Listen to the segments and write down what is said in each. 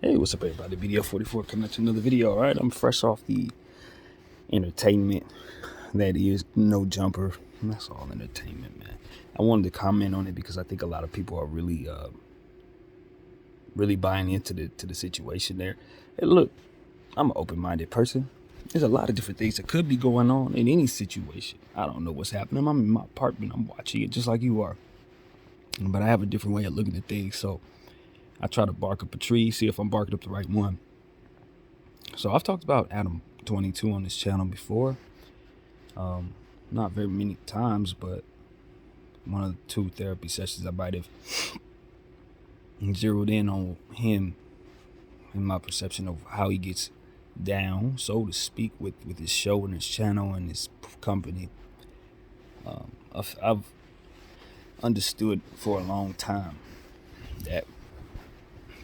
Hey, what's up, everybody? BDF 44 coming to another video. All right, I'm fresh off the entertainment that is No Jumper. That's all entertainment, man. I wanted to comment on it because I think a lot of people are really buying into the situation there. Hey, look, I'm an open-minded person. There's a lot of different things that could be going on in any situation. I don't know what's happening. I'm in my apartment. I'm watching it just like you are. But I have a different way of looking at things, so I try to bark up a tree, see if I'm barking up the right one. So I've talked about Adam 22 on this channel before. Not very many times, but one of the 2 therapy sessions I might have zeroed in on him and my perception of how he gets down, so to speak, with his show and his channel and his company. I've understood for a long time that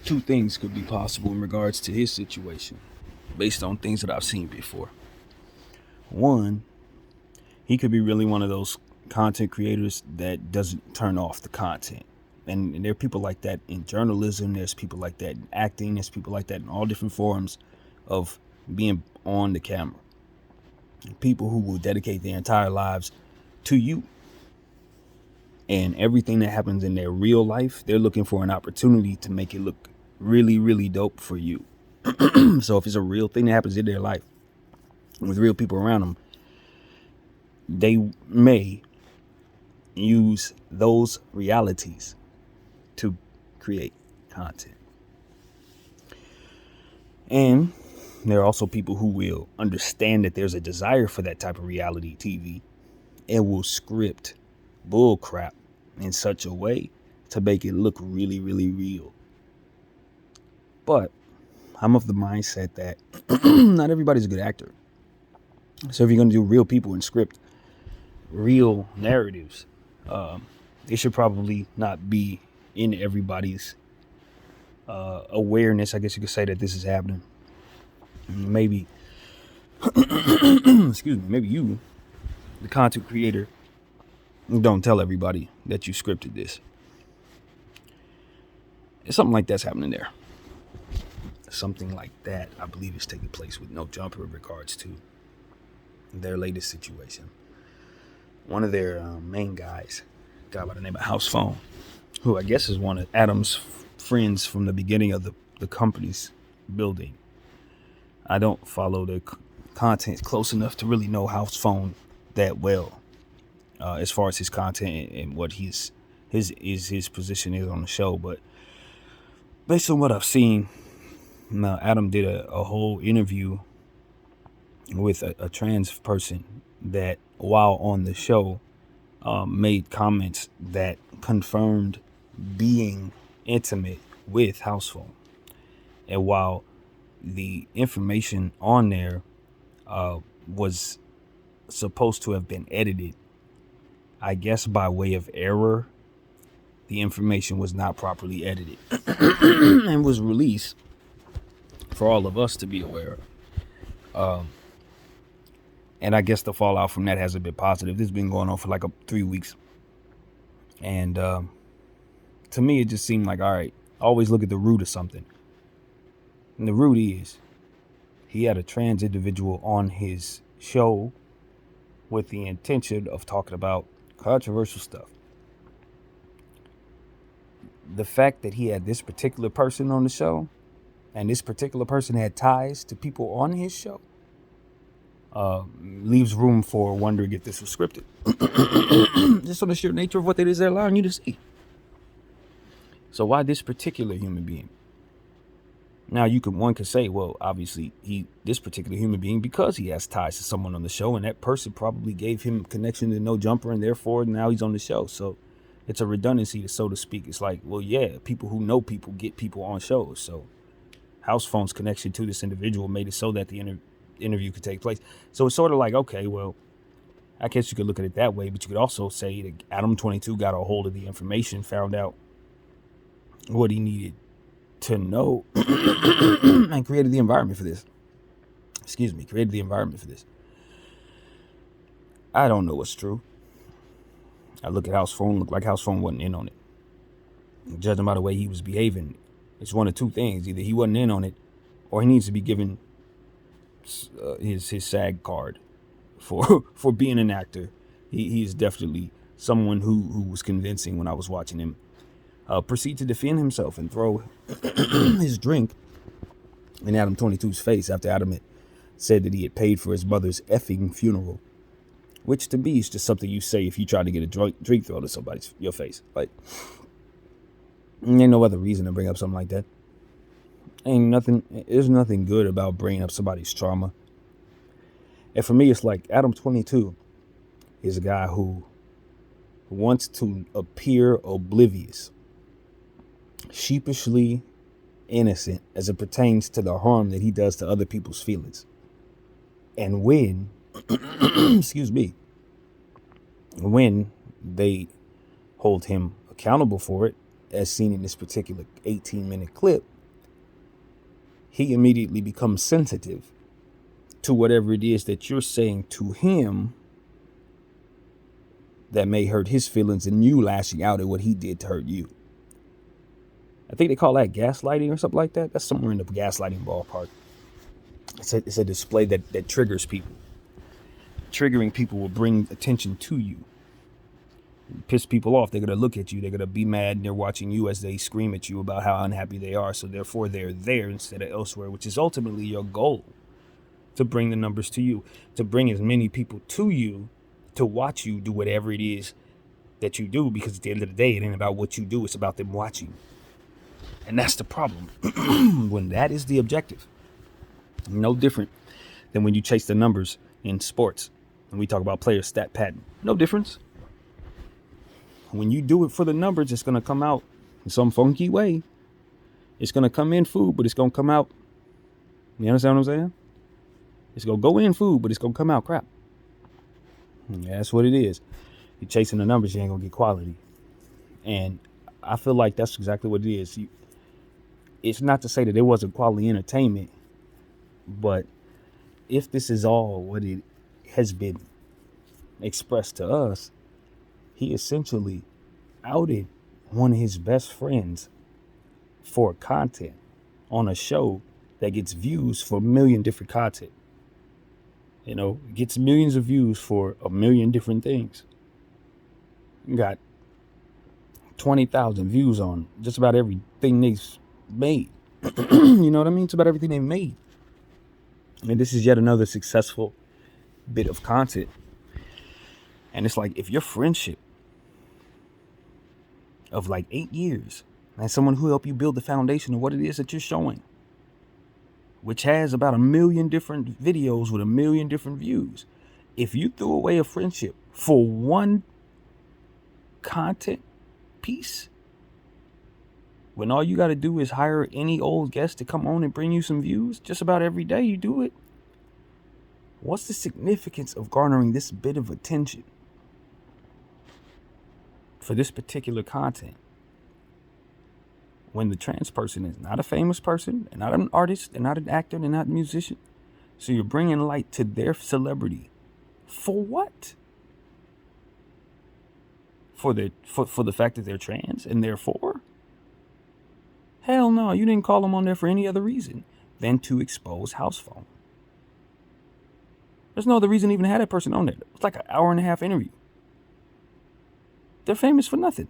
2 things could be possible in regards to his situation based on things that I've seen before. One, he could be really one of those content creators that doesn't turn off the content. And there are people like that in journalism. There's people like that in acting. There's people like that in all different forms of being on the camera. People who will dedicate their entire lives to you. And everything that happens in their real life, they're looking for an opportunity to make it look really, really dope for you. So if it's a real thing that happens in their life with real people around them, they may use those realities to create content. And there are also people who will understand that there's a desire for that type of reality TV and will script bull crap in such a way to make it look really, really real. But I'm of the mindset that not everybody's a good actor. So if you're going to do real people and script real narratives, it should probably not be in everybody's awareness. I guess you could say that this is happening. Maybe, excuse me, maybe you, the content creator, don't tell everybody that you scripted this. Something like that's happening there. Something like that, I believe, is taking place with No Jumper in regards to their latest situation. One of their main guys, a guy by the name of House Phone, who I guess is one of Adam's friends from the beginning of the company's building. I don't follow the content close enough to really know House Phone that well, as far as his content and what his position is on the show. But based on what I've seen, Adam did a whole interview with a trans person that, while on the show, made comments that confirmed being intimate with House Phone. And while the information on there was supposed to have been edited, I guess by way of error, the information was not properly edited and was released for all of us to be aware of. And I guess the fallout from that hasn't been positive. This has been going on for like 3 weeks. And to me, it just seemed like, all right, always look at the root of something. And the root is he had a trans individual on his show with the intention of talking about controversial stuff. The fact that he had this particular person on the show and this particular person had ties to people on his show leaves room for wondering if this was scripted. Just on the sheer nature of what it is they're allowing you to see. So why this particular human being? Now one could say, well, obviously this particular human being, because he has ties to someone on the show, and that person probably gave him connection to No Jumper, and therefore now he's on the show. So it's a redundancy, so to speak. It's like, well, yeah, people who know people get people on shows. So House Phone's connection to this individual made it so that the interview could take place. So it's sort of like, okay, well, I guess you could look at it that way, but you could also say that Adam 22 got a hold of the information, found out what he needed to know, and created the environment for this. Created the environment for this. I don't know what's true. I look at House Phone, looked like House Phone wasn't in on it. Judging by the way he was behaving, It's one of two things. Either he wasn't in on it, or he needs to be given his SAG card for being an actor. He's definitely someone who was convincing when I was watching him proceed to defend himself and throw his drink in Adam 22's face after Adam had said that he had paid for his mother's effing funeral, which to me is just something you say if you try to get a drink thrown at your face. Like, ain't no other reason to bring up something like that. There's nothing good about bringing up somebody's trauma. And for me, it's like Adam 22 is a guy who wants to appear oblivious, sheepishly innocent as it pertains to the harm that he does to other people's feelings. And when, excuse me, when they hold him accountable for it, as seen in this particular 18-minute clip, he immediately becomes sensitive to whatever it is that you're saying to him that may hurt his feelings, and you lashing out at what he did to hurt you. I think they call that gaslighting or something like that. That's somewhere in the gaslighting ballpark. It's a display that triggers people. Triggering people will bring attention to you. Piss people off. They're going to look at you. They're going to be mad, and they're watching you as they scream at you about how unhappy they are. So therefore, they're there instead of elsewhere, which is ultimately your goal. To bring the numbers to you. To bring as many people to you to watch you do whatever it is that you do. Because at the end of the day, it ain't about what you do. It's about them watching. And that's the problem. When that is the objective. No different than when you chase the numbers in sports. And we talk about player stat pattern. No difference. When you do it for the numbers, it's going to come out in some funky way. It's going to come in food, but it's going to come out. You understand what I'm saying? It's going to go in food, but it's going to come out crap. Yeah, that's what it is. You're chasing the numbers, you ain't going to get quality. And I feel like that's exactly what it is. It's not to say that it wasn't quality entertainment, but if this is all what it has been expressed to us, he essentially outed one of his best friends for content on a show that gets views for a million different content. You know, gets millions of views for a million different things. You got 20,000 views on just about everything they've made. You know what I mean? It's about everything they've made. And this is yet another successful bit of content. And it's like, if your friendship of like 8 years and someone who helped you build the foundation of what it is that you're showing, which has about 1 million different videos with 1 million different views, if you threw away a friendship for one content piece, when all you got to do is hire any old guest to come on and bring you some views, just about every day you do it, what's the significance of garnering this bit of attention for this particular content when the trans person is not a famous person, and not an artist, and not an actor, and not a musician? So you're bringing light to their celebrity for what? For the fact that they're trans and therefore? Hell no, you didn't call them on there for any other reason than to expose house phone. There's no other reason to even have that person on there. It's like an 1.5-hour interview. They're famous for nothing.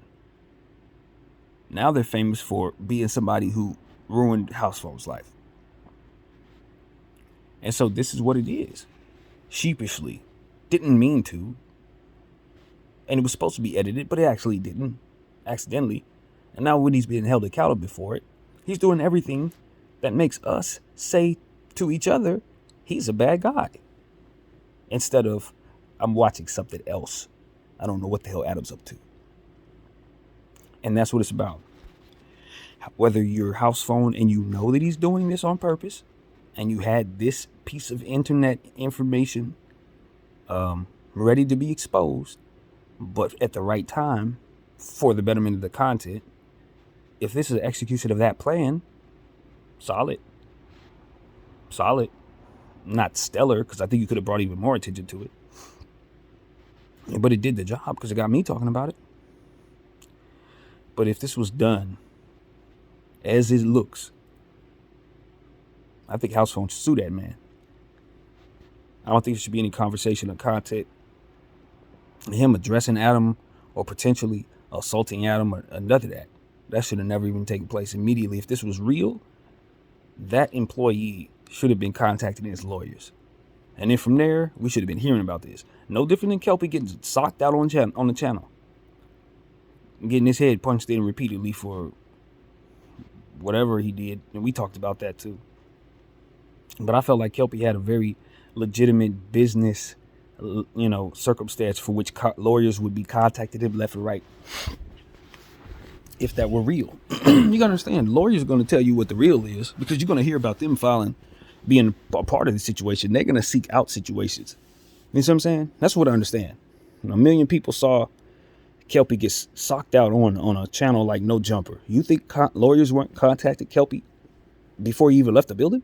Now they're famous for being somebody who ruined house phone's life. And so this is what it is. Sheepishly. Didn't mean to. And it was supposed to be edited, but it actually didn't. Accidentally. And now when he's being held accountable for it, he's doing everything that makes us say to each other, he's a bad guy. Instead of, I'm watching something else. I don't know what the hell Adam's up to. And that's what it's about. Whether you're house phone and you know that he's doing this on purpose, and you had this piece of internet information ready to be exposed, but at the right time for the betterment of the content, if this is an execution of that plan, solid. Not stellar, because I think you could have brought even more attention to it. But it did the job because it got me talking about it. But if this was done as it looks. I think house phone should sue that man. I don't think there should be any conversation or content. Him addressing Adam or potentially assaulting Adam or none of that. That should have never even taken place immediately. If this was real, that employee should have been contacting his lawyers. And then from there, we should have been hearing about this. No different than Kelpie getting socked out on the channel. Getting his head punched in repeatedly for whatever he did. And we talked about that too. But I felt like Kelpie had a very legitimate business, circumstance for which lawyers would be contacted him left and right. If that were real. You gotta understand, lawyers are going to tell you what the real is because you're going to hear about them being a part of the situation. They're going to seek out situations. You know what I'm saying? That's what I understand. A million people saw Kelpie get socked out on a channel like No Jumper. You think lawyers weren't contacted Kelpie before he even left the building?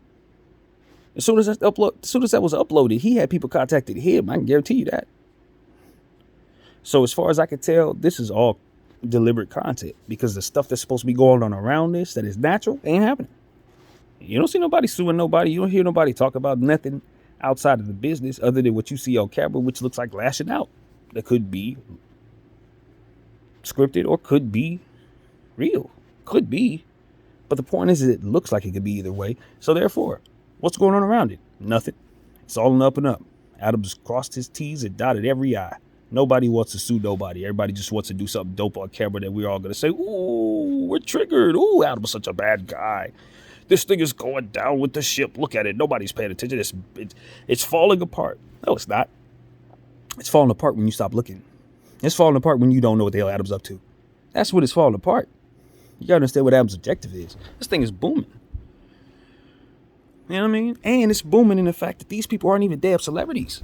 As soon as that was uploaded, he had people contacted him. I can guarantee you that. So as far as I can tell, this is all deliberate content because the stuff that's supposed to be going on around this that is natural ain't happening. You don't see nobody suing nobody. You don't hear nobody talk about nothing outside of the business other than what you see on camera, which looks like lashing out. That could be scripted or could be real. Could be. But the point is it looks like it could be either way. So therefore, what's going on around it? Nothing. It's all an up and up. Adams crossed his T's and dotted every I. Nobody wants to sue nobody. Everybody just wants to do something dope on camera that we're all going to say, ooh, we're triggered. Ooh, Adam's such a bad guy. This thing is going down with the ship. Look at it. Nobody's paying attention. It's falling apart. No, it's not. It's falling apart when you stop looking. It's falling apart when you don't know what the hell Adam's up to. That's what it's falling apart. You got to understand what Adam's objective is. This thing is booming. You know what I mean? And it's booming in the fact that these people aren't even damn celebrities.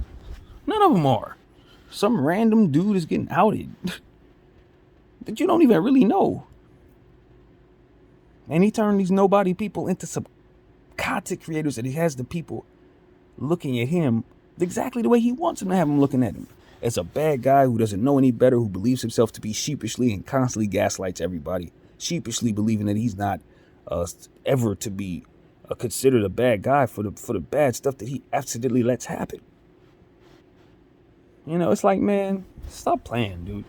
None of them are. Some random dude is getting outed that you don't even really know. And he turned these nobody people into some content creators that he has the people looking at him exactly the way he wants them to have them looking at him. As a bad guy who doesn't know any better, who believes himself to be sheepishly and constantly gaslights everybody. Sheepishly believing that he's not ever to be considered a bad guy for the bad stuff that he accidentally lets happen. It's like, man, stop playing, dude.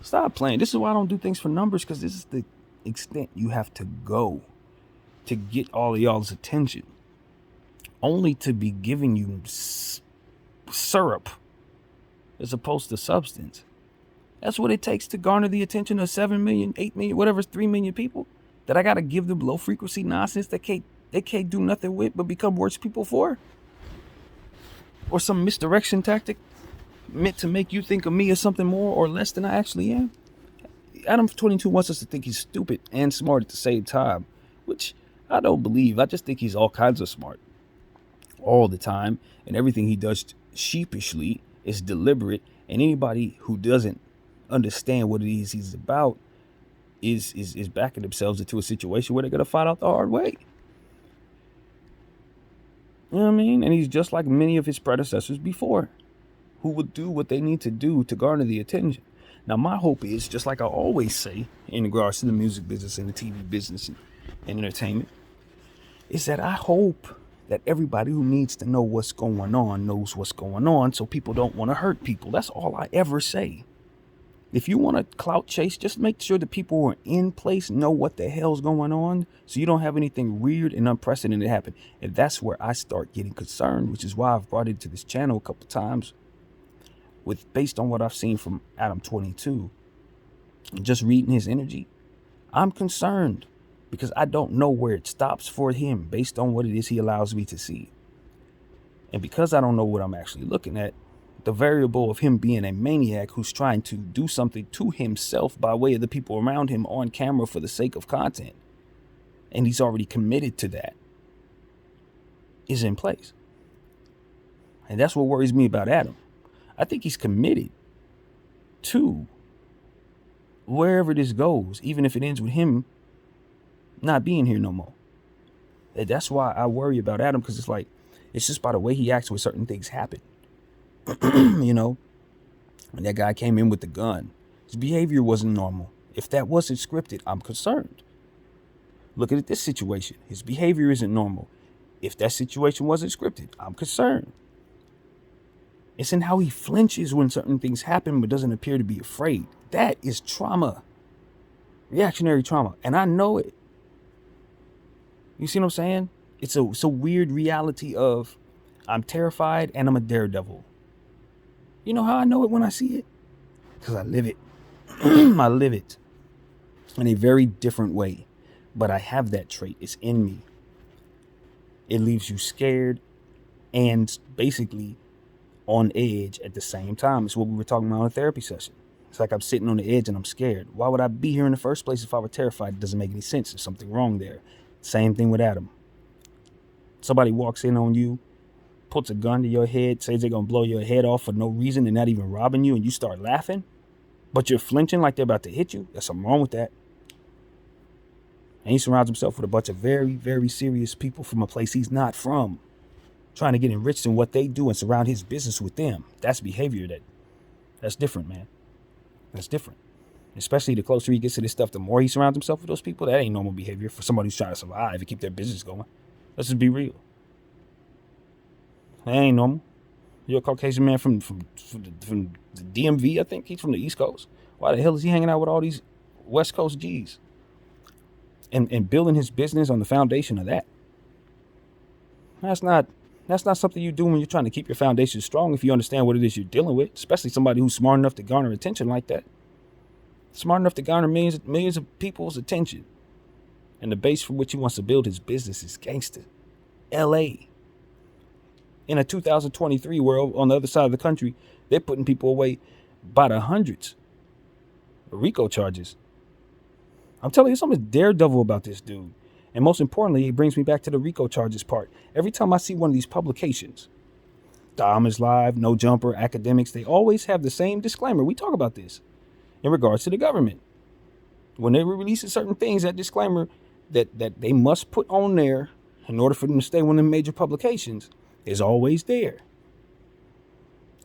Stop playing. This is why I don't do things for numbers, because this is the extent you have to go to get all of y'all's attention. Only to be giving you syrup as opposed to substance. That's what it takes to garner the attention of 7 million, 8 million, whatever, 3 million people. That I got to give them low frequency nonsense that they can't do nothing with but become worse people for. Or some misdirection tactic meant to make you think of me as something more or less than I actually am. Adam 22 wants us to think he's stupid and smart at the same time, which I don't believe. I just think he's all kinds of smart all the time, and everything he does sheepishly is deliberate, and anybody who doesn't understand what it is he's about is backing themselves into a situation where they're going to find out the hard way. You know what I mean? And he's just like many of his predecessors before, who would do what they need to do to garner the attention. Now, my hope is, just like I always say in regards to the music business and the TV business and entertainment, is that I hope that everybody who needs to know what's going on knows what's going on so people don't want to hurt people. That's all I ever say. If you want to clout chase, just make sure the people who are in place know what the hell's going on so you don't have anything weird and unprecedented happen. And that's where I start getting concerned, which is why I've brought it to this channel a couple times based on what I've seen from Adam 22. Just reading his energy, I'm concerned because I don't know where it stops for him based on what it is he allows me to see. And because I don't know what I'm actually looking at, the variable of him being a maniac who's trying to do something to himself by way of the people around him on camera for the sake of content, and he's already committed to that, is in place. And that's what worries me about Adam. I think he's committed to wherever this goes, even if it ends with him not being here no more. And that's why I worry about Adam, because it's just by the way he acts when certain things happen. When that guy came in with the gun, his behavior wasn't normal. If that wasn't scripted, I'm concerned. Look at this situation. His behavior isn't normal. If that situation wasn't scripted, I'm concerned. It's in how he flinches when certain things happen but doesn't appear to be afraid. That is trauma. Reactionary trauma. And I know it. You see what I'm saying? It's a weird reality of I'm terrified and I'm a daredevil. You know how I know it when I see it? Because I live it. I live it in a very different way. But I have that trait. It's in me. It leaves you scared and basically on edge at the same time. It's what we were talking about in a therapy session. It's like I'm sitting on the edge and I'm scared. Why would I be here in the first place if I were terrified? It doesn't make any sense. There's something wrong there. Same thing with Adam. Somebody walks in on you, puts a gun to your head, says they're going to blow your head off for no reason and not even robbing you, and you start laughing, but you're flinching like they're about to hit you. There's something wrong with that. And he surrounds himself with a bunch of very, very serious people from a place he's not from, trying to get enriched in what they do and surround his business with them. That's behavior that's different, man. That's different. Especially the closer he gets to this stuff, the more he surrounds himself with those people. That ain't normal behavior for somebody who's trying to survive and keep their business going. Let's just be real. That ain't normal. You're a Caucasian man from the DMV, I think. He's from the East Coast. Why the hell is he hanging out with all these West Coast G's? And building his business on the foundation of that. That's not something you do when you're trying to keep your foundation strong if you understand what it is you're dealing with, especially somebody who's smart enough to garner attention like that. Smart enough to garner millions of people's attention. And the base from which he wants to build his business is gangster. L.A. In a 2023 world, on the other side of the country, they're putting people away by the hundreds. RICO charges. I'm telling you, something's daredevil about this dude. And most importantly, it brings me back to the RICO charges part. Every time I see one of these publications, Dom is Live, No Jumper, Academics, they always have the same disclaimer. We talk about this in regards to the government. When they were releasing certain things, that disclaimer that they must put on there in order for them to stay one of the major publications is always there.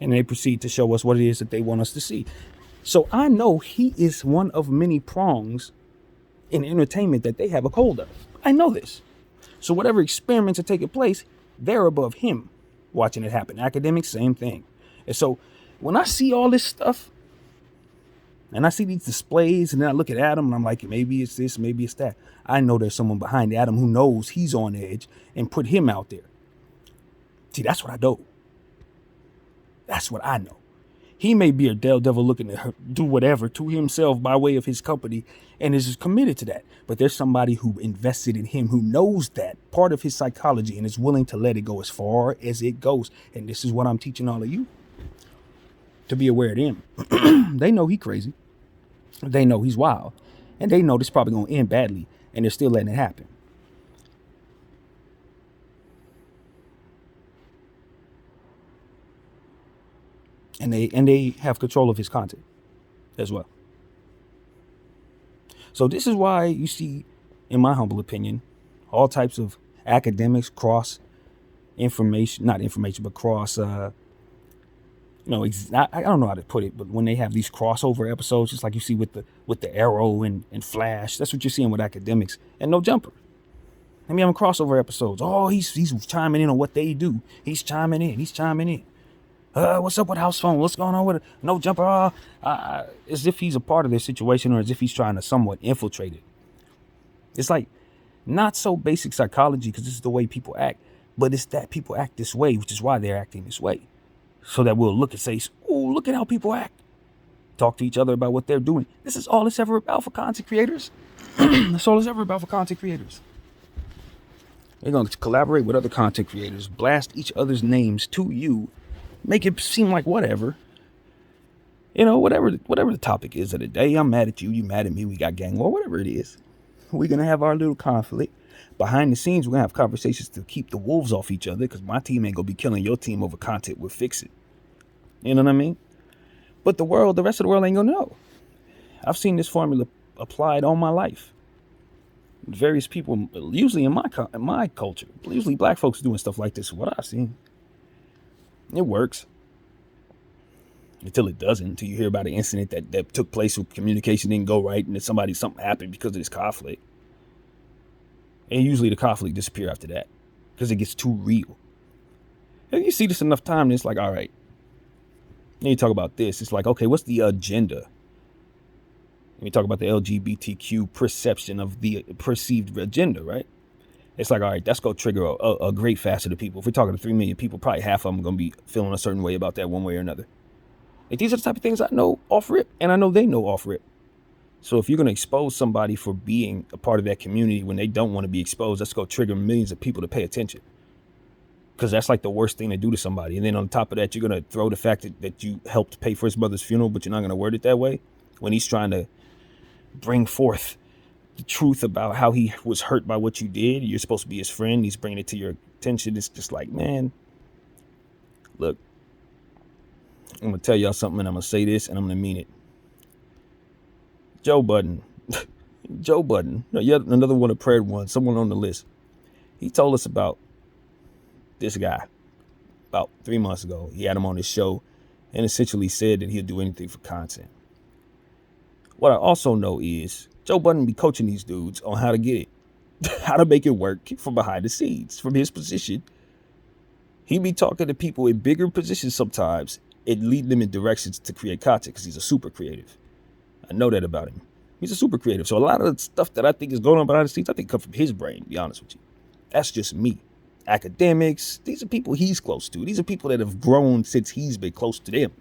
And they proceed to show us what it is that they want us to see. So I know he is one of many prongs in entertainment that they have a hold of. I know this. So whatever experiments are taking place, they're above him watching it happen. Academics, same thing. And so when I see all this stuff and I see these displays and then I look at Adam and I'm like, maybe it's this, maybe it's that. I know there's someone behind Adam who knows he's on edge and put him out there. See, that's what I know. That's what I know. He may be a daredevil looking to do whatever to himself by way of his company and is committed to that. But there's somebody who invested in him who knows that part of his psychology and is willing to let it go as far as it goes. And this is what I'm teaching all of you. To be aware of them. They know he's crazy. They know he's wild. And they know this is probably going to end badly. And they're still letting it happen. And they have control of his content as well. So this is why you see, in my humble opinion, all types of academics cross information, not information, but cross, I don't know how to put it, but when they have these crossover episodes, just like you see with the Arrow and Flash, that's what you're seeing with academics and No Jumper. Let me have crossover episodes. Oh, he's chiming in on what they do. He's chiming in. What's up with house phone? What's going on with it? No Jumper. As if he's a part of their situation or as if he's trying to somewhat infiltrate it. It's like not so basic psychology because this is the way people act, but it's that people act this way, which is why they're acting this way. So that we'll look and say, oh, look at how people act. Talk to each other about what they're doing. This is all it's ever about for content creators. That's all it's ever about for content creators. They're going to collaborate with other content creators, blast each other's names to you, make it seem like whatever. Whatever the topic is of the day. I'm mad at you, you mad at me, we got gang war, whatever it is. We're going to have our little conflict. Behind the scenes, we're going to have conversations to keep the wolves off each other because my team ain't going to be killing your team over content. We'll fix it. You know what I mean? But the rest of the world ain't going to know. I've seen this formula applied all my life. Various people, usually in my culture, usually black folks doing stuff like this. What I've seen. It works. Until it doesn't. Until you hear about an incident that took place where communication didn't go right and that something happened because of this conflict. And usually the conflict disappears after that because it gets too real. And you see this enough time, and it's like, all right, then you talk about this. It's like, okay, what's the agenda? When you talk about the LGBTQ perception of the perceived agenda, right? It's like, all right, that's going to trigger a great facet of people. If we're talking to 3 million people, probably half of them are going to be feeling a certain way about that one way or another. Like, these are the type of things I know off rip, and I know they know off rip. So if you're going to expose somebody for being a part of that community when they don't want to be exposed, that's going to trigger millions of people to pay attention. Because that's like the worst thing to do to somebody. And then on top of that, you're going to throw the fact that you helped pay for his mother's funeral, but you're not going to word it that way when he's trying to bring forth the truth about how he was hurt by what you did. You're supposed to be his friend. He's bringing it to your attention. It's just like, man, look, I'm going to tell y'all something, and I'm going to say this, and I'm going to mean it. Joe Budden, yet another one of prayer one, someone on the list. He told us about this guy about 3 months ago. He had him on his show and essentially said that he'll do anything for content. What I also know is Joe Budden be coaching these dudes on how to get it, how to make it work from behind the scenes, from his position. He be talking to people in bigger positions sometimes and lead them in directions to create content because he's a super creative. I know that about him. He's a super creative. So a lot of the stuff that I think is going on behind the scenes, I think come from his brain, to be honest with you. That's just me. Academics, these are people he's close to. These are people that have grown since he's been close to them.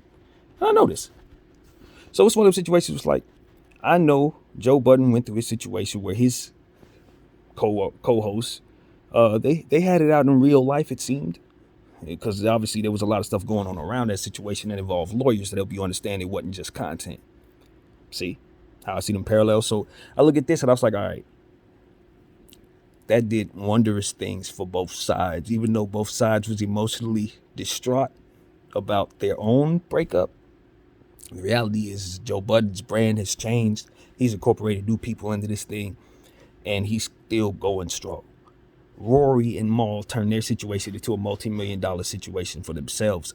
I know this. So it's one of those situations where it's like, I know Joe Budden went through a situation where his co-hosts, they had it out in real life, it seemed. Because obviously there was a lot of stuff going on around that situation that involved lawyers to help you understand it wasn't just content. See how I see them parallels? So I look at this and I was like, all right, that did wondrous things for both sides, even though both sides was emotionally distraught about their own breakup. The reality is Joe Budden's brand has changed. He's incorporated new people into this thing, and he's still going strong. Rory and Mal turned their situation into a multi-million-dollar situation for themselves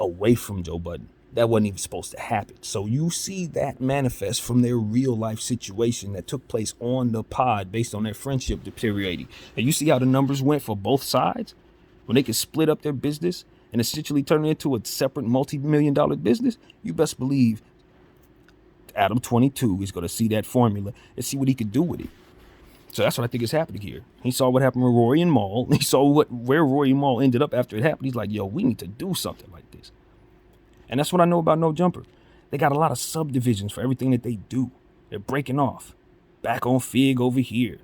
away from Joe Budden. That wasn't even supposed to happen. So you see that manifest from their real life situation that took place on the pod based on their friendship deteriorating. And you see how the numbers went for both sides when they could split up their business and essentially turn it into a separate multi-million-dollar business. You best believe Adam 22 is going to see that formula and see what he could do with it. So that's what I think is happening here. He saw what happened with Rory and Mal. He saw where Rory and Mal ended up after it happened. He's like, yo, we need to do something like this. And that's what I know about No Jumper. They got a lot of subdivisions for everything that they do. They're breaking off. Back on Fig over here.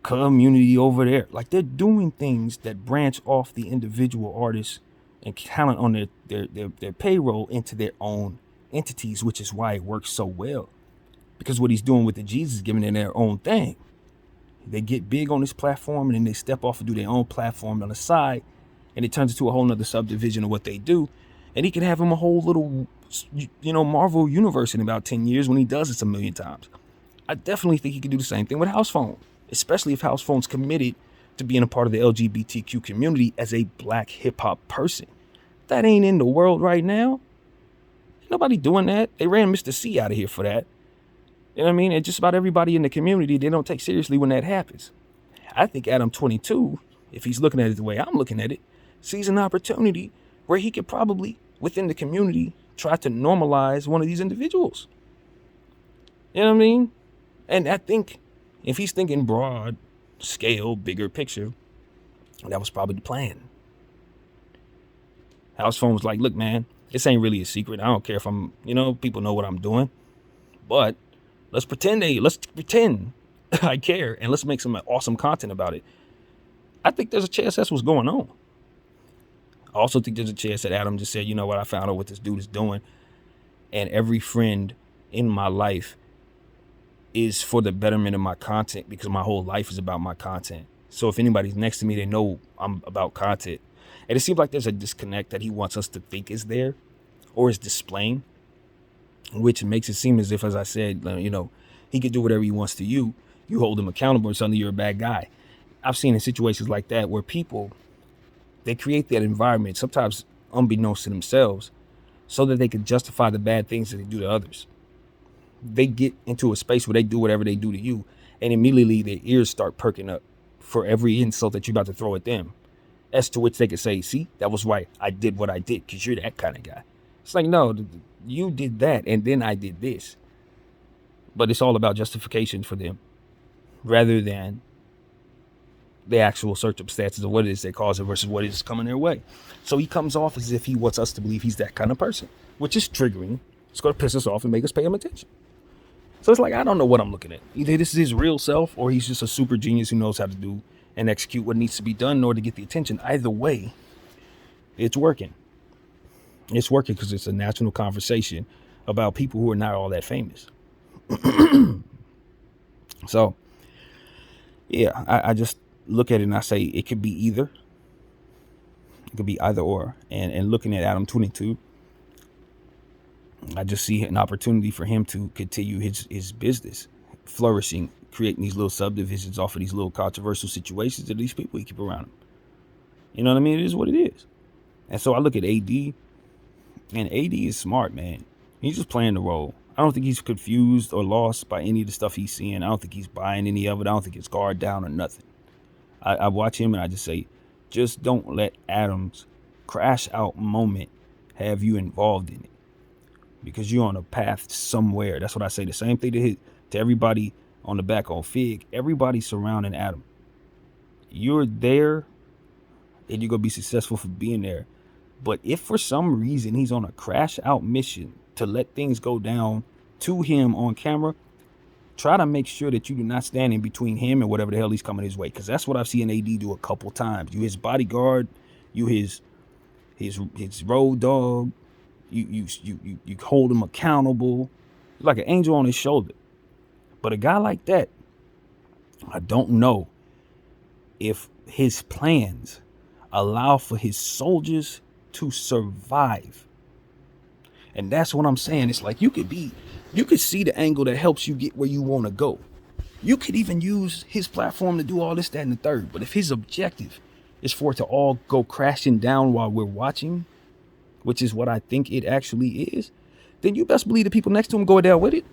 Community over there. Like, they're doing things that branch off the individual artists and talent on their payroll into their own entities, which is why it works so well. Because what he's doing with the Jesus is giving them their own thing. They get big on this platform and then they step off and do their own platform on the side, and it turns into a whole nother subdivision of what they do. And he can have him a whole little, Marvel universe in about 10 years when he does it a million times. I definitely think he can do the same thing with House Phone, especially if House Phone's committed to being a part of the LGBTQ community as a black hip hop person. That ain't in the world right now. Ain't nobody doing that. They ran Mr. C out of here for that. You know what I mean? And just about everybody in the community, they don't take seriously when that happens. I think Adam 22, if he's looking at it the way I'm looking at it, sees an opportunity where he could probably, within the community, try to normalize one of these individuals. You know what I mean? And I think if he's thinking broad scale, bigger picture, that was probably the plan. House Phone was like, look, man, this ain't really a secret. I don't care if I'm, people know what I'm doing. But let's pretend I care, and let's make some awesome content about it. I think there's a chance that's what's going on. I also think there's a chance that Adam just said, you know what, I found out what this dude is doing. And every friend in my life is for the betterment of my content because my whole life is about my content. So if anybody's next to me, they know I'm about content. And it seems like there's a disconnect that he wants us to think is there or is displaying, which makes it seem as if, as I said, he could do whatever he wants to you. You hold him accountable and suddenly you're a bad guy. I've seen in situations like that where people, they create that environment, sometimes unbeknownst to themselves, so that they can justify the bad things that they do to others. They get into a space where they do whatever they do to you, And immediately their ears start perking up for every insult that you're about to throw at them. As to which they could say, see, that was right. I did what I did because you're that kind of guy. It's like, no, you did that and then I did this. But it's all about justification for them rather than the actual circumstances of what it is they cause it versus what is coming their way. So he comes off as if he wants us to believe he's that kind of person, which is triggering. It's going to piss us off and make us pay him attention. So it's like, I don't know what I'm looking at. Either this is his real self or he's just a super genius who knows how to do and execute what needs to be done in order to get the attention. Either way, it's working. It's working because it's a national conversation about people who are not all that famous. So, yeah, I just look at it and I say it could be either. It could be either or. And looking at Adam 22, I just see an opportunity for him to continue his business, flourishing, creating these little subdivisions off of these little controversial situations that these people he keep around him. You know what I mean? It is what it is. And so I look at AD, and AD is smart, man. He's just playing the role. I don't think he's confused or lost by any of the stuff he's seeing. I don't think he's buying any of it. I don't think it's guard down or nothing. I watch him and I just say, just don't let Adam's crash out moment have you involved in it. Because you're on a path somewhere. That's what I say. The same thing to everybody on the back on Fig. Everybody surrounding Adam. You're there and you're going to be successful for being there. But if for some reason he's on a crash out mission to let things go down to him on camera, try to make sure that you do not stand in between him and whatever the hell he's coming his way. Because that's what I've seen AD do a couple times. You his bodyguard, you his road dog. You hold him accountable, like an angel on his shoulder. But a guy like that, I don't know if his plans allow for his soldiers to survive. And that's what I'm saying. It's like you could see the angle that helps you get where you want to go. You could even use his platform to do all this, that, and the third. But if his objective is for it to all go crashing down while we're watching, which is what I think it actually is, then you best believe the people next to him go down with it.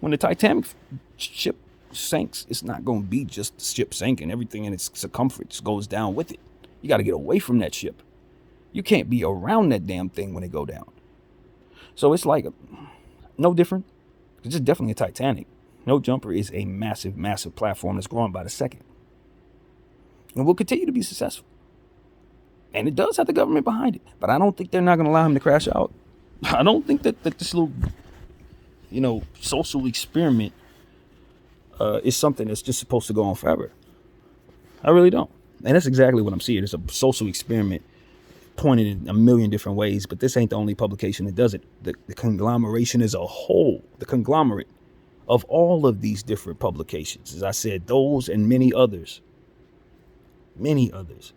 When the Titanic ship sinks, it's not going to be just the ship sinking. Everything in its circumference goes down with it. You got to get away from that ship. You can't be around that damn thing when it go down. So it's like no different. It's just definitely a Titanic. No Jumper is a massive, massive platform that's growing by the second. And will continue to be successful. And it does have the government behind it. But I don't think they're not going to allow him to crash out. I don't think that this little, social experiment is something that's just supposed to go on forever. I really don't. And that's exactly what I'm seeing. It's a social experiment pointed in a million different ways. But this ain't the only publication that does it. The conglomeration as a whole, the conglomerate of all of these different publications. As I said, those and many others.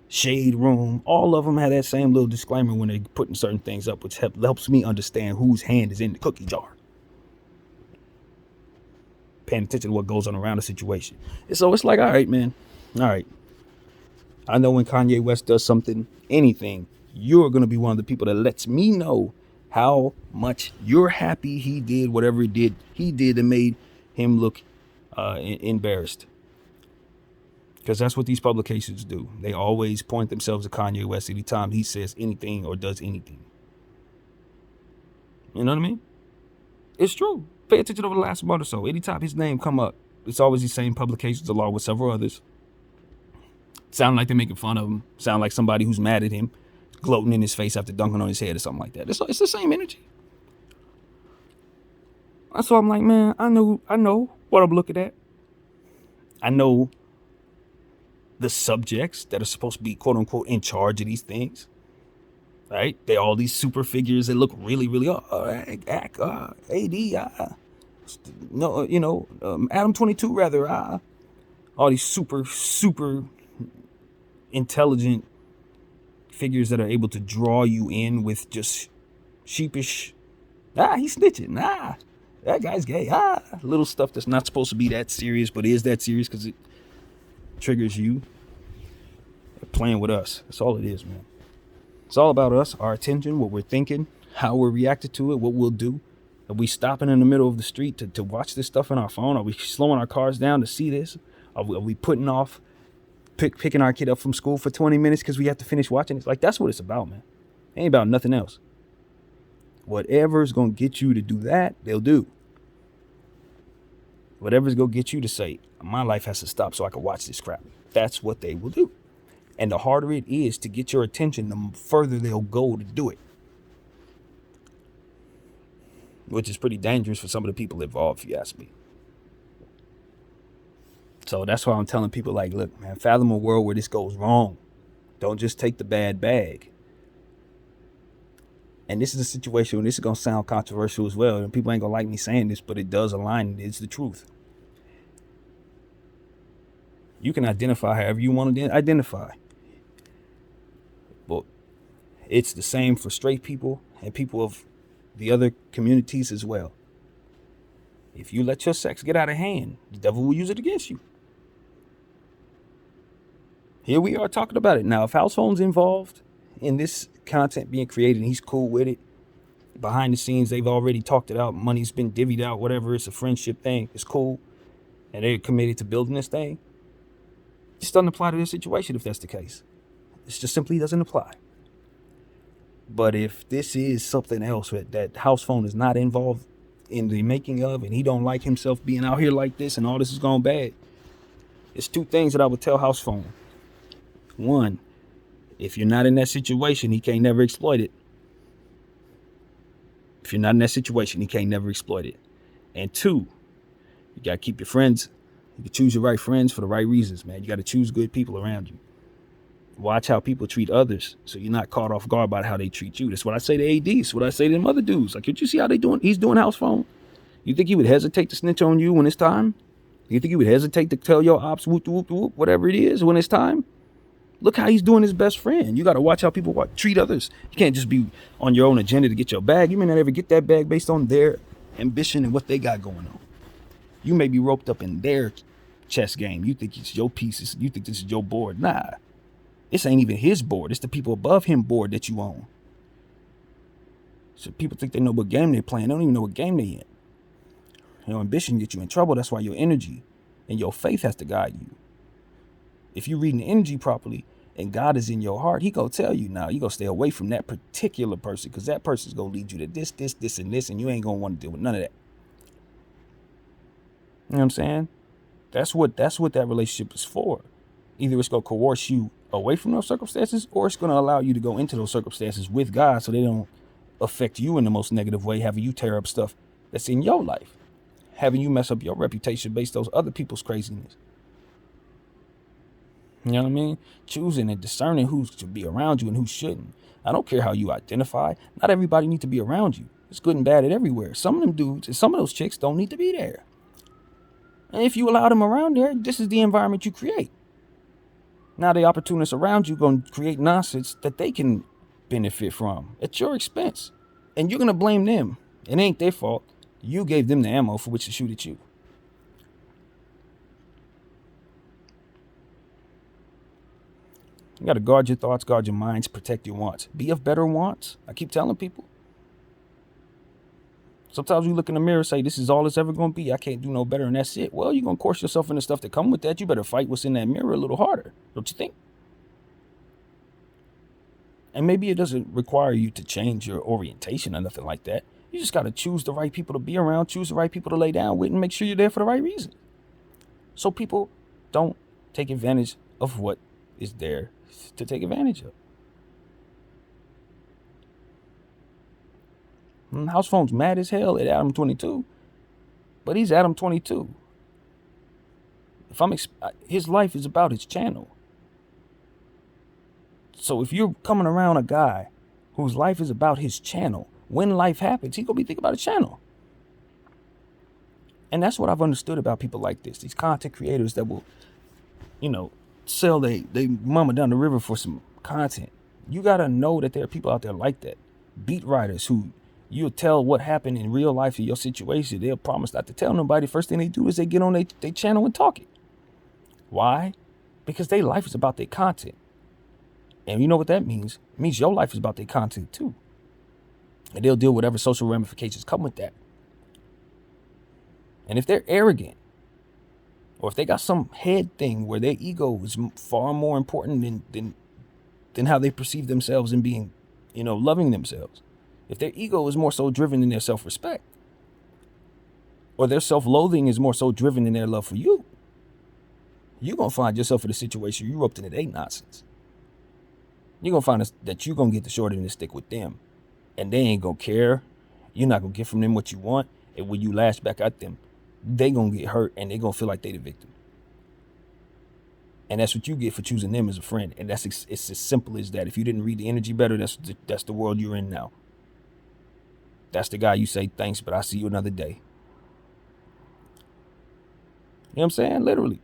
Shade Room, all of them had that same little disclaimer when they're putting certain things up, which helps me understand whose hand is in the cookie jar. Paying attention to what goes on around the situation. And so it's like, all right, man. All right. I know when Kanye West does something, anything, you're going to be one of the people that lets me know how much you're happy he did whatever he did and made him look embarrassed. Because that's what these publications do. They always point themselves to Kanye West anytime he says anything or does anything. You know what I mean? It's true. Pay attention over the last month or so. Anytime his name come up, it's always these same publications along with several others. Sound like they're making fun of him. Sound like somebody who's mad at him, gloating in his face after dunking on his head or something like that. It's the same energy. That's why I'm like, man, I know what I'm looking at. I know the subjects that are supposed to be, quote unquote, in charge of these things. Right? They all these super figures that look really, really, Adam 22 rather, all these super, super intelligent figures that are able to draw you in with just sheepish, he's snitching, that guy's gay, little stuff that's not supposed to be that serious, but is that serious because it triggers you. They're playing with us. That's all it is, man. It's all about us, our attention, what we're thinking, how we're reacting to it, what we'll do. Are we stopping in the middle of the street to watch this stuff on our phone? Are we slowing our cars down to see this? Are we putting off picking our kid up from school for 20 minutes because we have to finish watching it? Like, that's what it's about, man. It ain't about nothing else. Whatever's going to get you to do that, they'll do. Whatever's going to get you to say, my life has to stop so I can watch this crap, that's what they will do. And the harder it is to get your attention, the further they'll go to do it. Which is pretty dangerous for some of the people involved, if you ask me. So that's why I'm telling people, like, look, man, fathom a world where this goes wrong. Don't just take the bad bag. And this is a situation where this is going to sound controversial as well. And people ain't going to like me saying this, but it does align. It's the truth. You can identify however you want to identify. But it's the same for straight people and people of the other communities as well. If you let your sex get out of hand, the devil will use it against you. Here we are talking about it. Now, if house phone's involved in this content being created and he's cool with it, behind the scenes, they've already talked it out. Money's been divvied out, whatever. It's a friendship thing. It's cool. And they're committed to building this thing. It just doesn't apply to this situation if that's the case. It just simply doesn't apply. But if this is something else that house phone is not involved in the making of, and he don't like himself being out here like this and all this is going bad, it's two things that I would tell house phone. One, if you're not in that situation, he can't never exploit it. If you're not in that situation, he can't never exploit it. And two, you got to keep your friends. You can choose your right friends for the right reasons, man. You got to choose good people around you. Watch how people treat others so you're not caught off guard by how they treat you. That's what I say to AD. That's what I say to them other dudes. Like, could you see how they doing? He's doing house phone. You think he would hesitate to snitch on you when it's time? You think he would hesitate to tell your ops whoop, whoop, whoop, whatever it is when it's time? Look how he's doing his best friend. You got to watch how people treat others. You can't just be on your own agenda to get your bag. You may not ever get that bag based on their ambition and what they got going on. You may be roped up in their chess game. You think it's your pieces. You think this is your board. Nah, this ain't even his board. It's the people above him board that you own. So people think they know what game they're playing. They don't even know what game they in. Your ambition gets you in trouble. That's why your energy and your faith has to guide you. If you're reading the energy properly and God is in your heart, he gonna tell you now, you gonna stay away from that particular person because that person's gonna lead you to this, and this, and you ain't gonna want to deal with none of that. You know what I'm saying? That's what that relationship is for. Either it's gonna coerce you away from those circumstances, or it's gonna allow you to go into those circumstances with God so they don't affect you in the most negative way, having you tear up stuff that's in your life, having you mess up your reputation based on those other people's craziness. You know what I mean? Choosing and discerning who should be around you and who shouldn't. I don't care how you identify. Not everybody needs to be around you. It's good and bad at everywhere. Some of them dudes and some of those chicks don't need to be there. And if you allow them around there, this is the environment you create. Now the opportunists around you going to create nonsense that they can benefit from at your expense. And you're going to blame them. It ain't their fault. You gave them the ammo for which to shoot at you. You got to guard your thoughts, guard your minds, protect your wants. Be of better wants. I keep telling people. Sometimes we look in the mirror and say, this is all it's ever going to be. I can't do no better, and that's it. Well, you're going to course yourself into stuff that come with that. You better fight what's in that mirror a little harder. Don't you think? And maybe it doesn't require you to change your orientation or nothing like that. You just got to choose the right people to be around, choose the right people to lay down with, and make sure you're there for the right reason. So people don't take advantage of what is there to take advantage of. House phone's mad as hell at Adam 22, but he's Adam 22. His life is about his channel. So if you're coming around a guy whose life is about his channel, when life happens, he's gonna be thinking about his channel. And that's what I've understood about people like this. These content creators that will, sell they mama down the river for some content. You gotta know that there are people out there like that. Beat writers who you'll tell what happened in real life in your situation. They'll promise not to tell nobody. First thing they do is they get on their channel and talk it. Why? Because their life is about their content. And you know what that means? It means your life is about their content too. And they'll deal with whatever social ramifications come with that. And if they're arrogant, or if they got some head thing where their ego is far more important than how they perceive themselves and being, loving themselves. If their ego is more so driven than their self-respect, or their self-loathing is more so driven than their love for you, you're going to find yourself in a situation you roped into their nonsense. You're going to find that you're going to get the short end of the stick with them. And they ain't going to care. You're not going to get from them what you want. And when you lash back at them, they going to get hurt and they going to feel like they the victim. And that's what you get for choosing them as a friend. And it's as simple as that. If you didn't read the energy better, that's the world you're in now. That's the guy you say, thanks, but I'll see you another day. You know what I'm saying? Literally.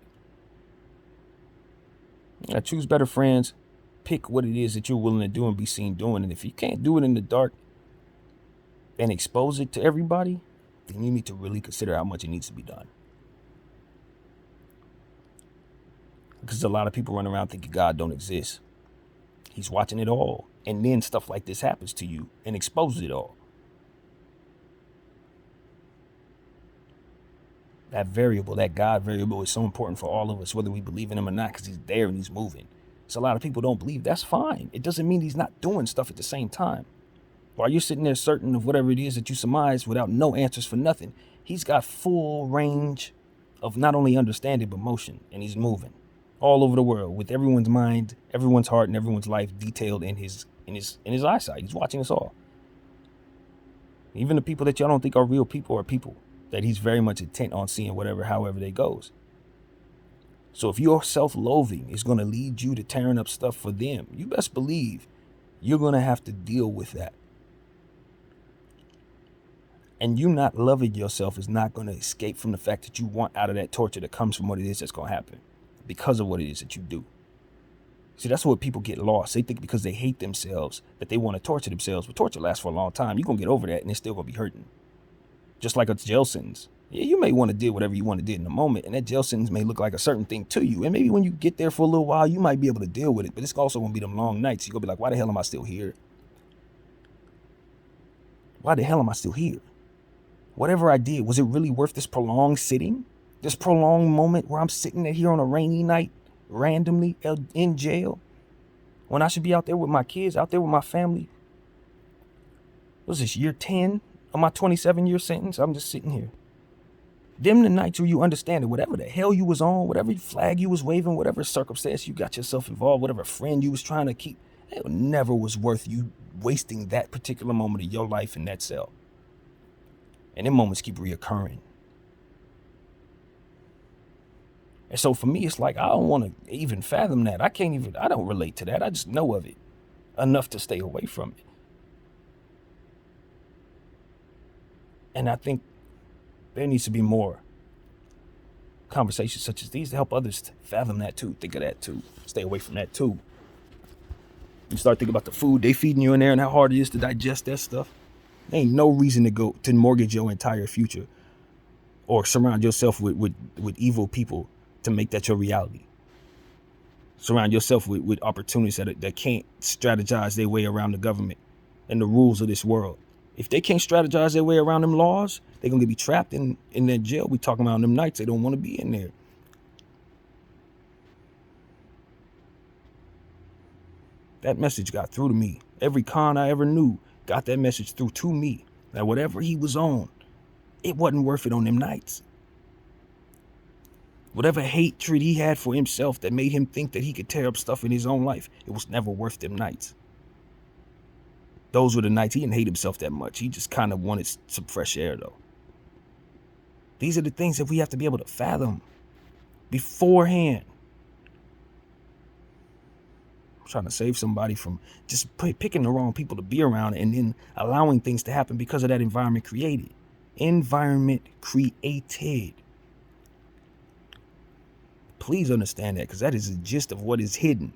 Choose better friends. Pick what it is that you're willing to do and be seen doing. And if you can't do it in the dark and expose it to everybody, then you need to really consider how much it needs to be done. Because a lot of people run around thinking God don't exist. He's watching it all. And then stuff like this happens to you and exposes it all. That variable, that God variable, is so important for all of us, whether we believe in him or not, because he's there and he's moving. So a lot of people don't believe. That's fine. It doesn't mean he's not doing stuff at the same time. While you're sitting there certain of whatever it is that you surmise without no answers for nothing, he's got full range of not only understanding but motion, and he's moving all over the world with everyone's mind, everyone's heart, and everyone's life detailed in his eyesight. He's watching us all. Even the people that y'all don't think are real people are people that he's very much intent on seeing however they goes. So if your self-loathing is going to lead you to tearing up stuff for them, you best believe you're going to have to deal with that. And you not loving yourself is not going to escape from the fact that you want out of that torture that comes from what it is that's going to happen because of what it is that you do. See, that's where people get lost. They think because they hate themselves that they want to torture themselves. But torture lasts for a long time. You're going to get over that and it's still going to be hurting. Just like a jail sentence. Yeah, you may want to do whatever you want to do in the moment, and that jail sentence may look like a certain thing to you. And maybe when you get there for a little while, you might be able to deal with it. But it's also going to be them long nights. You're going to be like, why the hell am I still here? Why the hell am I still here? Whatever I did, was it really worth this prolonged sitting? This prolonged moment where I'm sitting here on a rainy night, randomly in jail, when I should be out there with my kids, out there with my family? What is this, year 10 of my 27-year sentence? I'm just sitting here. Them the nights where you understand that whatever the hell you was on, whatever flag you was waving, whatever circumstance you got yourself involved, whatever friend you was trying to keep, it never was worth you wasting that particular moment of your life in that cell. And them moments keep reoccurring. And so for me, it's like, I don't want to even fathom that. I don't relate to that. I just know of it enough to stay away from it. And I think there needs to be more conversations such as these to help others to fathom that too, think of that too, stay away from that too. You start thinking about the food they feeding you in there and how hard it is to digest that stuff. There ain't no reason to go to mortgage your entire future or surround yourself with evil people to make that your reality. Surround yourself with opportunities that can't strategize their way around the government and the rules of this world. If they can't strategize their way around them laws, they're going to be trapped in that jail. We talking about them nights. They don't want to be in there. That message got through to me. Every con I ever knew got that message through to me. That whatever he was on, it wasn't worth it on them nights. Whatever hatred he had for himself that made him think that he could tear up stuff in his own life, it was never worth them nights. Those were the nights he didn't hate himself that much. He just kind of wanted some fresh air, though. These are the things that we have to be able to fathom beforehand. I'm trying to save somebody from just picking the wrong people to be around and then allowing things to happen because of that environment created. Environment created. Please understand that, because that is the gist of what is hidden.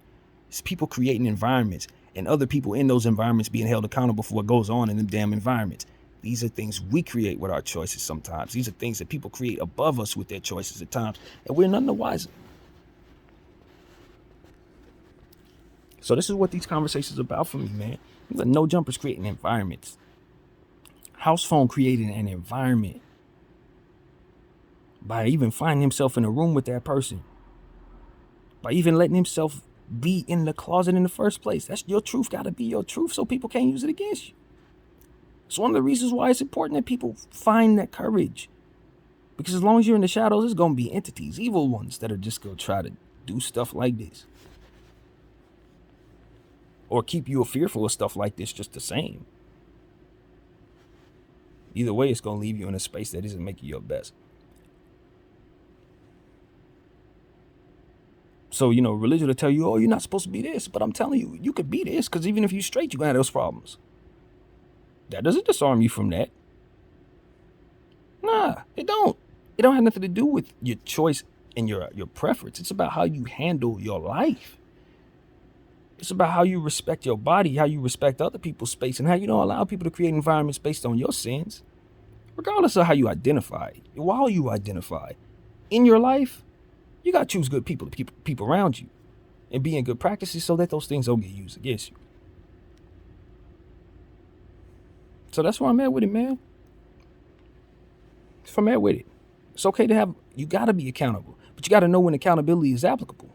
It's people creating environments and other people in those environments being held accountable for what goes on in them damn environments. These are things we create with our choices sometimes. These are things that people create above us with their choices at times, and we're none the wiser. So this is what these conversations are about for me, man. The No Jumpers creating environments. House phone creating an environment. by even finding himself in a room with that person, by even letting himself be in the closet in the first place. That's your truth, got to be your truth so people can't use it against you. It's one of the reasons why it's important that people find that courage. Because as long as you're in the shadows, there's going to be entities, evil ones, that are just going to try to do stuff like this. Or keep you fearful of stuff like this just the same. Either way, it's going to leave you in a space that isn't making you your best. So, religion will tell you, oh, you're not supposed to be this. But I'm telling you, you could be this, because even if you're straight, you're going to have those problems. That doesn't disarm you from that. Nah, it don't. It don't have nothing to do with your choice and your preference. It's about how you handle your life. It's about how you respect your body, how you respect other people's space, and how you don't allow people to create environments based on your sins. Regardless of how you identify, while you identify in your life, you got to choose good people to keep people around you and be in good practices so that those things don't get used against you. So that's where I'm at with it, man. That's where I'm at with it. It's okay to you got to be accountable, but you got to know when accountability is applicable.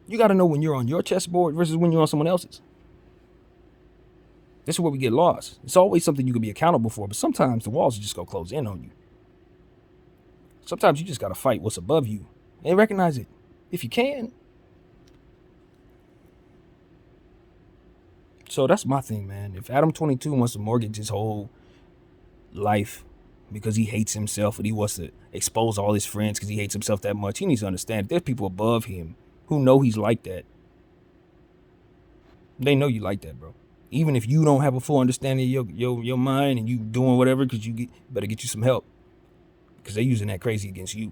You got to know when you're on your chessboard versus when you're on someone else's. This is where we get lost. It's always something you can be accountable for, but sometimes the walls just go close in on you. Sometimes you just got to fight what's above you and recognize it if you can. So that's my thing, man. If Adam 22 wants to mortgage his whole life because he hates himself and he wants to expose all his friends because he hates himself that much, he needs to understand there's people above him who know he's like that. They know you like that, bro. Even if you don't have a full understanding of your mind and you doing whatever, because you better get you some help, because they using that crazy against you.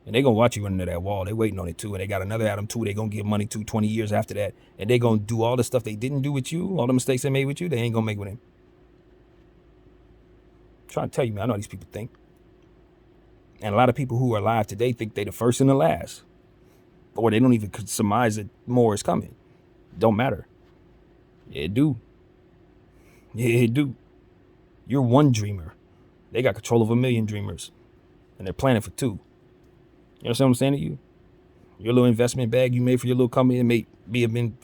And they going to watch you run into that wall. They waiting on it too. And they got another Adam too. They going to give money to 20 years after that. And they going to do all the stuff they didn't do with you, all the mistakes they made with you, they ain't going to make with him. I'm trying to tell you, man, I know how these people think. And a lot of people who are alive today think they the first and the last. Or they don't even surmise that more is coming. Don't matter. Yeah, it do. Yeah, it do. You're one dreamer. They got control of 1 million dreamers. And they're planning for 2. You understand what I'm saying to you? Your little investment bag you made for your little company and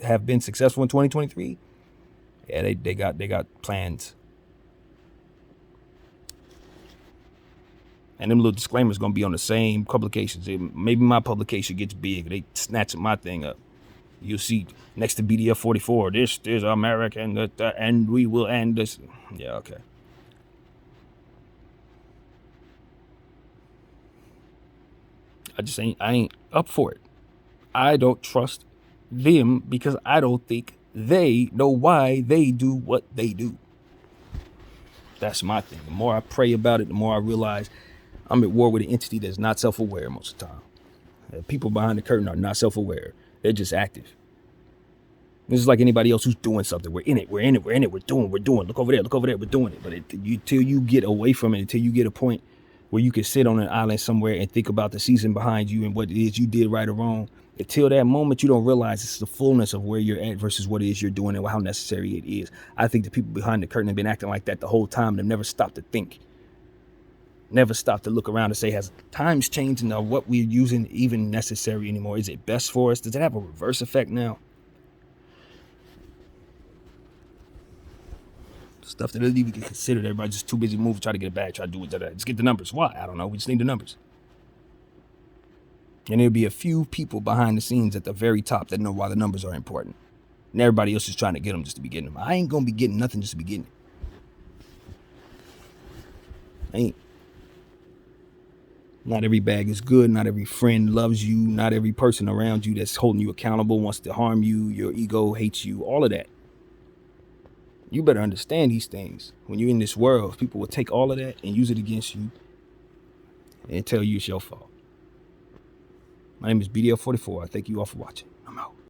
have been successful in 2023. Yeah, they got plans. And them little disclaimers gonna be on the same publications. Maybe my publication gets big. They snatch my thing up. You'll see next to BDF 44. This is America and we will end this. Yeah, okay. I ain't up for it. I don't trust them because I don't think they know why they do what they do. That's my thing. The more I pray about it, the more I realize I'm at war with an entity that's not self-aware most of the time. People behind the curtain are not self-aware. They're just active. This is like anybody else who's doing something. We're in it. We're doing. Look over there. We're doing it. But until you get away from it, until you get a point where you can sit on an island somewhere and think about the season behind you and what it is you did right or wrong, until that moment, you don't realize it's the fullness of where you're at versus what it is you're doing and how necessary it is. I think the people behind the curtain have been acting like that the whole time. They've never stopped to think. Never stop to look around and say, has times changed and are what we're using even necessary anymore? Is it best for us? Does it have a reverse effect now? Stuff that doesn't even get considered. Everybody's just too busy moving, try to get a bag, try to do it. Just get the numbers. Why? I don't know. We just need the numbers. And there'll be a few people behind the scenes at the very top that know why the numbers are important. And everybody else is trying to get them just to be getting them. I ain't going to be getting nothing just to be getting it. I ain't. Not every bag is good. Not every friend loves you. Not every person around you that's holding you accountable wants to harm you. Your ego hates you. All of that. You better understand these things. When you're in this world, people will take all of that and use it against you and tell you it's your fault. My name is BDF 44. I thank you all for watching. I'm out.